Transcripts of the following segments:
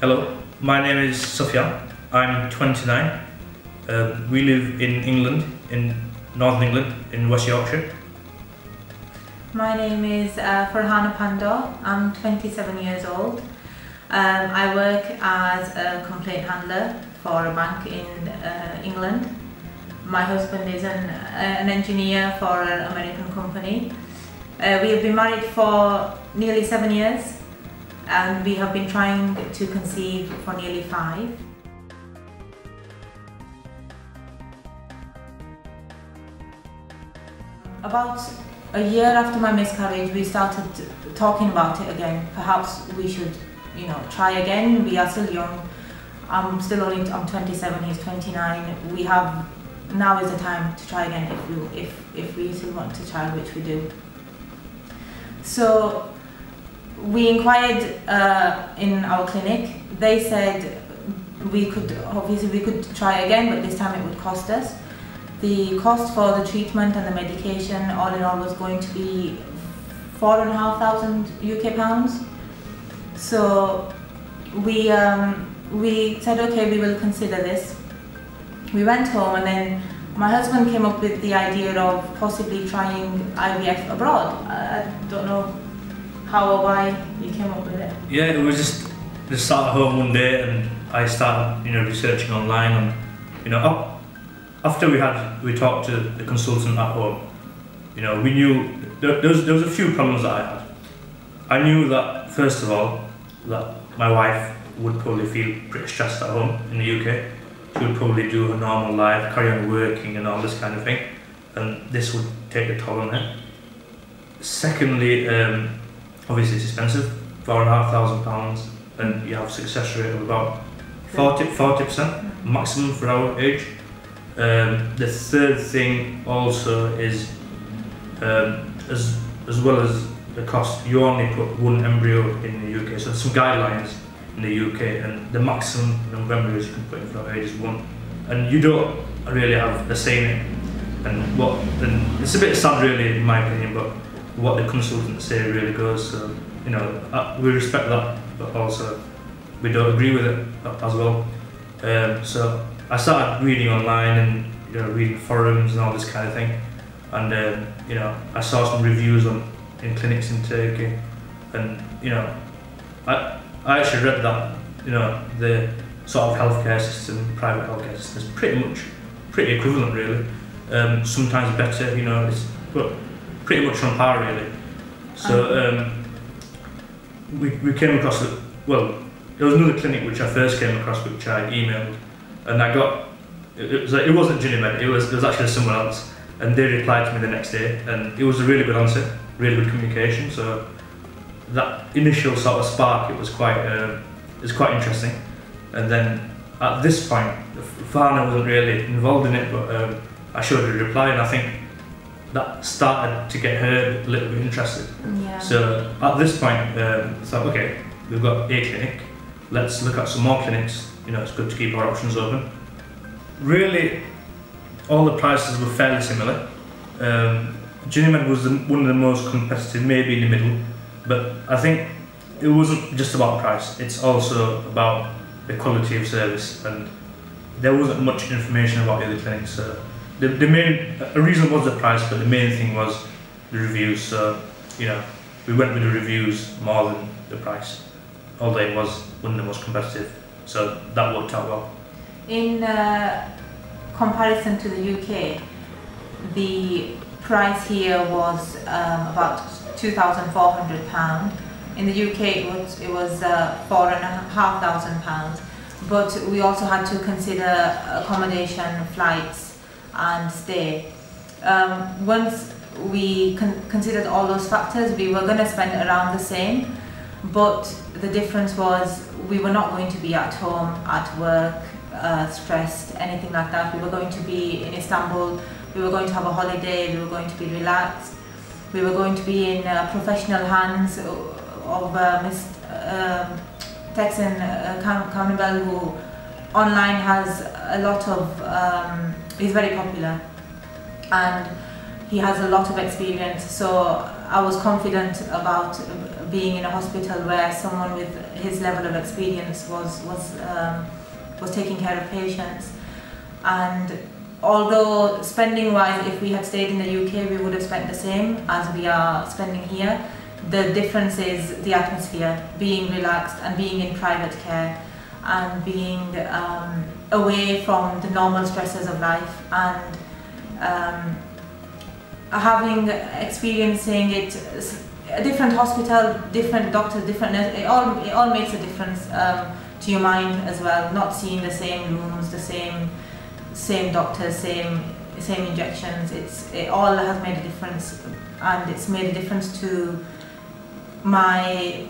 Hello, my name is Sufyan. I'm 29. We live in England, in Northern England, in West Yorkshire. My name is Farhana Pandor. I'm 27 years old. I work as a complaint handler for a bank in England. My husband is an engineer for an American company. We have been married for nearly 7 years and we have been trying to conceive for nearly 5. About a year after my miscarriage, we started talking about it again. Perhaps we should, try again. We are still young. I'm 27, he's 29. Now is the time to try again if we still want to child, which we do. So we inquired in our clinic. They said we could try again, but this time it would cost us. The cost for the treatment and the medication, all in all, was going to be £4,500 UK pounds. So we said, okay, we will consider this. We went home and then my husband came up with the idea of possibly trying IVF abroad. I don't know how or why you came up with it. Yeah, it was just sat at home one day and I started, researching online and, after we talked to the consultant at home, we knew there was a few problems that I had. I knew that, first of all, that my wife would probably feel pretty stressed at home in the UK. She would probably do her normal life, carry on working and all this kind of thing, and this would take a toll on her. Secondly, obviously it's expensive, £4,500, and you have a success rate of about 40% maximum for our age. The third thing also is, as well as the cost, you only put one embryo in the UK, so there's some guidelines in the UK, and the maximum number of embryos you can put in for our age is 1, and you don't really have a say in it. And it's a bit sad really in my opinion, but what the consultants say really goes. So we respect that, but also we don't agree with it as well. So I started reading online and reading forums and all this kind of thing, and I saw some reviews in clinics in Turkey, and I actually read that the sort of healthcare system, private healthcare system, is pretty equivalent really. Sometimes better, it's pretty much on par really. So we came across it. Well, there was another clinic which I first came across, which I emailed, and I got it wasn't Jinemed, it was actually someone else, and they replied to me the next day, and it was a really good answer, really good communication. So that initial sort of spark, it was quite interesting. And then at this point, Farhana wasn't really involved in it, but I showed her a reply, and I think that started to get her a little bit interested. Yeah. So at this point, it's like, okay, we've got a clinic, let's look at some more clinics. It's good to keep our options open. Really, all the prices were fairly similar. Jinemed was one of the most competitive, maybe in the middle, but I think it wasn't just about price, it's also about the quality of service, and there wasn't much information about the other clinics. So the main reason was the price, but the main thing was the reviews. So we went with the reviews more than the price, although it was one of the most competitive, so that worked out well. In comparison to the UK, the price here was about £2,400. In the UK it was £4,500, but we also had to consider accommodation, flights and stay. Once we considered all those factors, we were going to spend around the same, but the difference was we were not going to be at home, at work, stressed, anything like that. We were going to be in Istanbul, we were going to have a holiday, we were going to be relaxed, we were going to be in professional hands of Miss Texan Carnival, who online has a lot of, he's very popular and he has a lot of experience. So I was confident about being in a hospital where someone with his level of experience was taking care of patients. And although spending wise, if we had stayed in the UK, we would have spent the same as we are spending here. The difference is the atmosphere, being relaxed and being in private care and being away from the normal stresses of life, and experiencing it, a different hospital, different doctors, different nurses, it all makes a difference to your mind as well. Not seeing the same rooms, the same doctors, same injections. It all has made a difference, and it's made a difference to my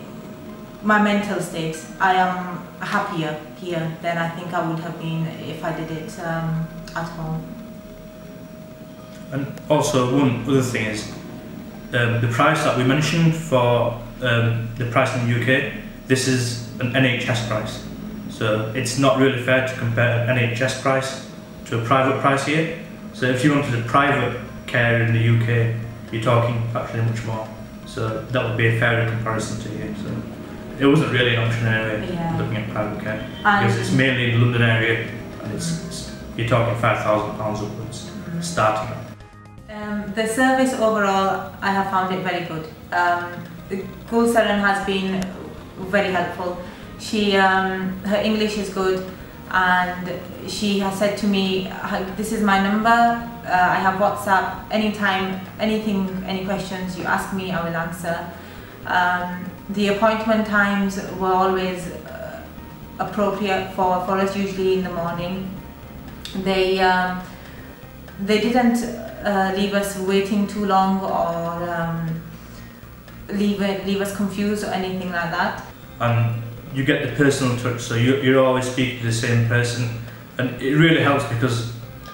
mental state. I am happier here than I think I would have been if I did it at home. And also one other thing is the price that we mentioned for the price in the UK, this is an NHS price. So it's not really fair to compare an NHS price to a private price here. So if you wanted a private care in the UK, you're talking actually much more. So that would be a fairer comparison to here. So it wasn't really an option anyway, looking at private care, because it's mainly in the London area, and you're talking £5,000 upwards starting. The service overall, I have found it very good. Gulsaren has been very helpful. Her English is good, and she has said to me, "This is my number. I have WhatsApp. Anytime, any questions you ask me, I will answer." The appointment times were always appropriate for us, usually in the morning. They didn't leave us waiting too long or leave us confused or anything like that. And you get the personal touch, so you're always speaking to the same person, and it really helps because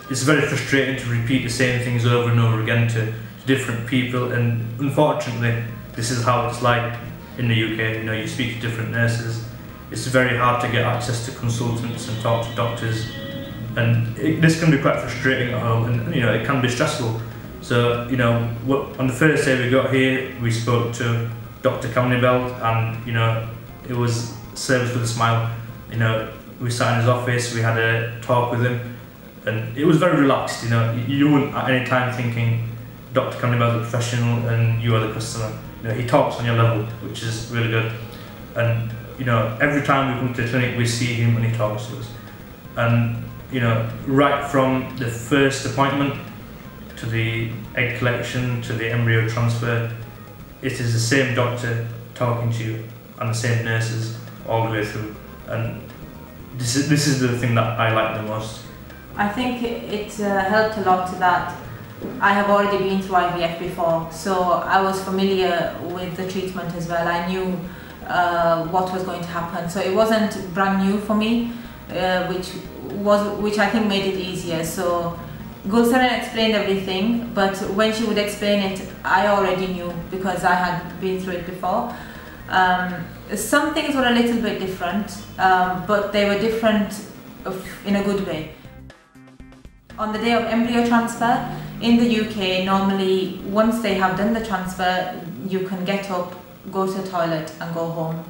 it's very frustrating to repeat the same things over and over again to different people, and unfortunately this is how it's like in the UK. You know, you speak to different nurses, it's very hard to get access to consultants and talk to doctors, and this can be quite frustrating at home, and you know, it can be stressful. So you know, on the first day we got here, we spoke to Dr. Kamnibel, and you know, it was service with a smile. You know, we sat in his office, we had a talk with him, and it was very relaxed. You know, you wouldn't at any time thinking Dr. Kamnibel is a professional and you are the customer. You know, he talks on your level, which is really good. And you know, every time we come to the clinic, we see him and he talks to us. And you know, right from the first appointment to the egg collection to the embryo transfer, it is the same doctor talking to you and the same nurses all the way through. And this is the thing that I like the most. I think it helped a lot that I have already been through IVF before, so I was familiar with the treatment as well. I knew what was going to happen, so it wasn't brand new for me, which I think made it easier. So Gulsaren explained everything, but when she would explain it, I already knew because I had been through it before. Some things were a little bit different, but they were different in a good way. On the day of embryo transfer, in the UK, normally once they have done the transfer, you can get up, go to the toilet and go home.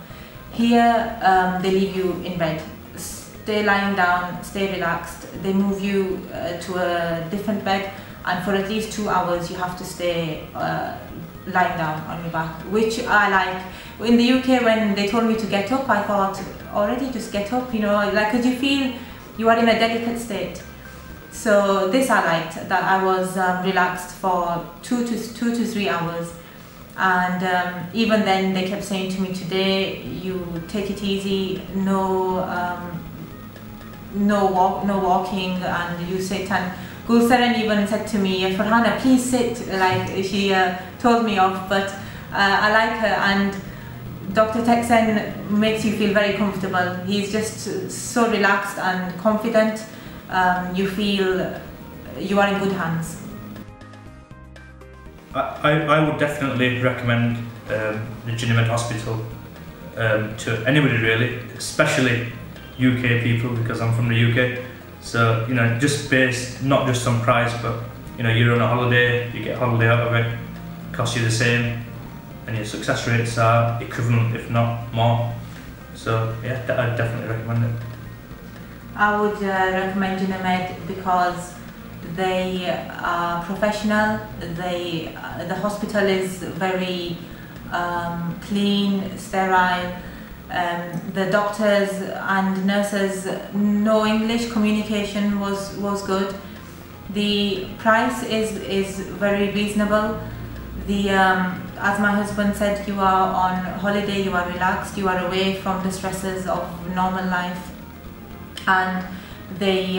Here, they leave you in bed. Stay lying down, stay relaxed. They move you to a different bed, and for at least 2 hours you have to stay lying down on your back, which I like. In the UK, when they told me to get up, I thought, already just get up, you know, like, because you feel you are in a delicate state. So this I liked, that I was relaxed for 2 to 3 hours, and even then they kept saying to me, today you take it easy, no walking, and you sit. And Gulsaren even said to me, Farhana, please sit, like she told me off, but I like her, and Dr. Texen makes you feel very comfortable. He's just so relaxed and confident. You feel you are in good hands. I would definitely recommend the Jinemed Hospital to anybody really, especially UK people, because I'm from the UK. So you know, just based not just on price, but you know, you're on a holiday, you get a holiday out of it, costs you the same. and your success rates are equivalent, if not more. So yeah, I'd definitely recommend it. I would recommend Jinemed because they are professional. The hospital is very clean, sterile. The doctors and nurses know English. Communication was good. The price is very reasonable. As my husband said, you are on holiday, you are relaxed, you are away from the stresses of normal life, and they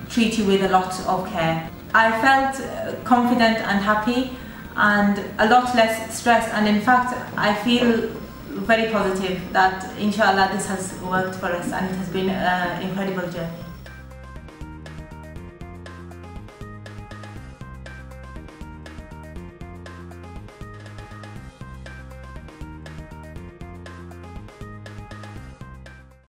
treat you with a lot of care. I felt confident and happy and a lot less stressed, and in fact I feel very positive that inshallah this has worked for us and it has been an incredible journey.